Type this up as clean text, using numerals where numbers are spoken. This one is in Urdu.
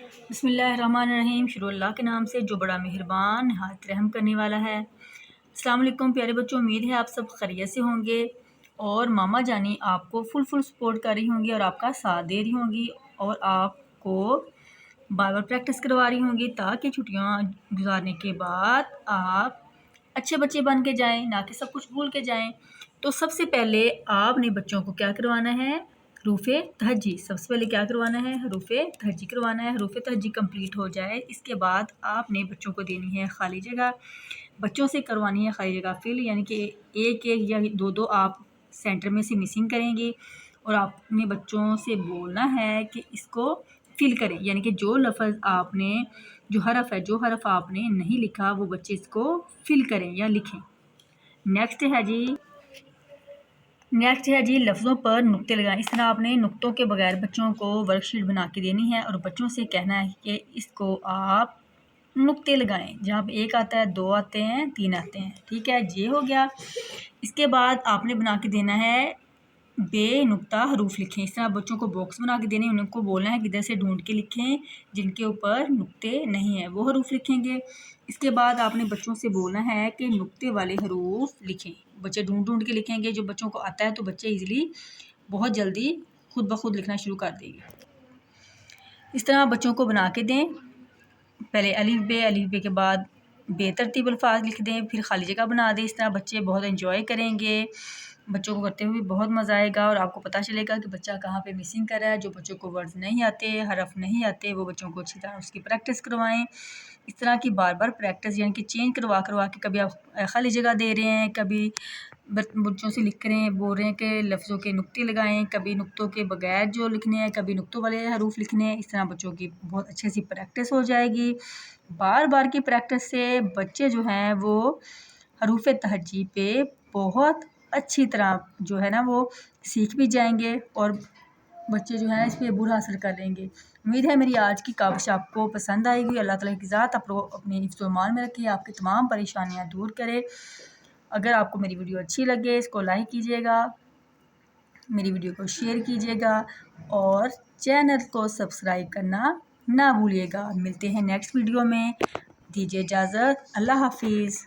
بسم اللہ الرحمن الرحیم۔ شروع اللہ کے نام سے جو بڑا مہربان نہایت رحم کرنے والا ہے۔ السلام علیکم پیارے بچوں، امید ہے آپ سب خیریت سے ہوں گے اور ماما جانی آپ کو فل سپورٹ کر رہی ہوں گی اور آپ کا ساتھ دے رہی ہوں گی اور آپ کو بار بار پریکٹس کروا رہی ہوں گی تاکہ چھٹیاں گزارنے کے بعد آپ اچھے بچے بن کے جائیں، نہ کہ سب کچھ بھول کے جائیں۔ تو سب سے پہلے آپ نے بچوں کو کیا کروانا ہے؟ حروف تہجی۔ سب سے پہلے کیا کروانا ہے؟ حروف تہجی کروانا ہے۔ حروف تہجی کمپلیٹ ہو جائے اس کے بعد آپ نے بچوں کو دینی ہے خالی جگہ، بچوں سے کروانی ہے خالی جگہ فل، یعنی کہ ایک یا دو آپ سینٹر میں سے مسنگ کریں گی اور آپ نے بچوں سے بولنا ہے کہ اس کو فل کریں، یعنی کہ جو لفظ آپ نے جو حرف آپ نے نہیں لکھا وہ بچے اس کو فل کریں یا لکھیں۔ نیکسٹ ہے جی لفظوں پر نقطے لگائیں۔ اس طرح آپ نے نقطوں کے بغیر بچوں کو ورک شیٹ بنا کے دینی ہے اور بچوں سے کہنا ہے کہ اس کو آپ نقطے لگائیں، جہاں پہ 1 آتا ہے، 2 آتے ہیں، 3 آتے ہیں، ٹھیک ہے یہ ہو گیا۔ اس کے بعد آپ نے بنا کے دینا ہے بے نقطہ حروف لکھیں۔ اس طرح بچوں کو باکس بنا کے دینے، ان کو بولنا ہے کہ ادھر سے ڈھونڈ کے لکھیں، جن کے اوپر نقطے نہیں ہیں وہ حروف لکھیں گے۔ اس کے بعد آپ نے بچوں سے بولنا ہے کہ نقطے والے حروف لکھیں، بچے ڈھونڈ کے لکھیں گے۔ جو بچوں کو آتا ہے تو بچے ایزیلی بہت جلدی خود بخود لکھنا شروع کر دیں گے۔ اس طرح بچوں کو بنا کے دیں، پہلے الف بے کے بعد بے ترتیب الفاظ لکھ دیں، پھر خالی جگہ بنا دیں۔ اس طرح بچے بہت انجوائے کریں گے، بچوں کو کرتے ہوئے بہت مزہ آئے گا اور آپ کو پتہ چلے گا کہ بچہ کہاں پہ مسنگ کر رہا ہے۔ جو بچوں کو ورڈز نہیں آتے، حرف نہیں آتے، وہ بچوں کو اچھی طرح اس کی پریکٹس کروائیں۔ اس طرح کی بار پریکٹس، یعنی کہ چینج کروا کے کبھی آپ خالی جگہ دے رہے ہیں، کبھی بچوں سے لکھ رہے ہیں، بول رہے ہیں کہ لفظوں کے نقطے لگائیں، کبھی نقطوں کے بغیر جو لکھنے ہیں، کبھی نقطوں والے حروف لکھنے ہیں۔ اس طرح بچوں کی بہت اچھے سی پریکٹس ہو جائے گی۔ بار کی پریکٹس سے بچے جو ہیں وہ حروف تہجی پہ بہت اچھی طرح جو ہے نا وہ سیکھ بھی جائیں گے اور بچے جو ہیں اس پہ عبور حاصل کر لیں گے۔ امید ہے میری آج کی کاوش آپ کو پسند آئے گی۔ اللہ تعالیٰ کی ذات آپ کو اپنے حفظ و ایمان میں رکھے، آپ کی تمام پریشانیاں دور کرے۔ اگر آپ کو میری ویڈیو اچھی لگے اس کو لائک کیجیے گا، میری ویڈیو کو شیئر کیجیے گا اور چینل کو سبسکرائب کرنا نہ بھولیے گا۔ ملتے ہیں نیکسٹ ویڈیو میں، دیجیے اجازت، اللہ حافظ۔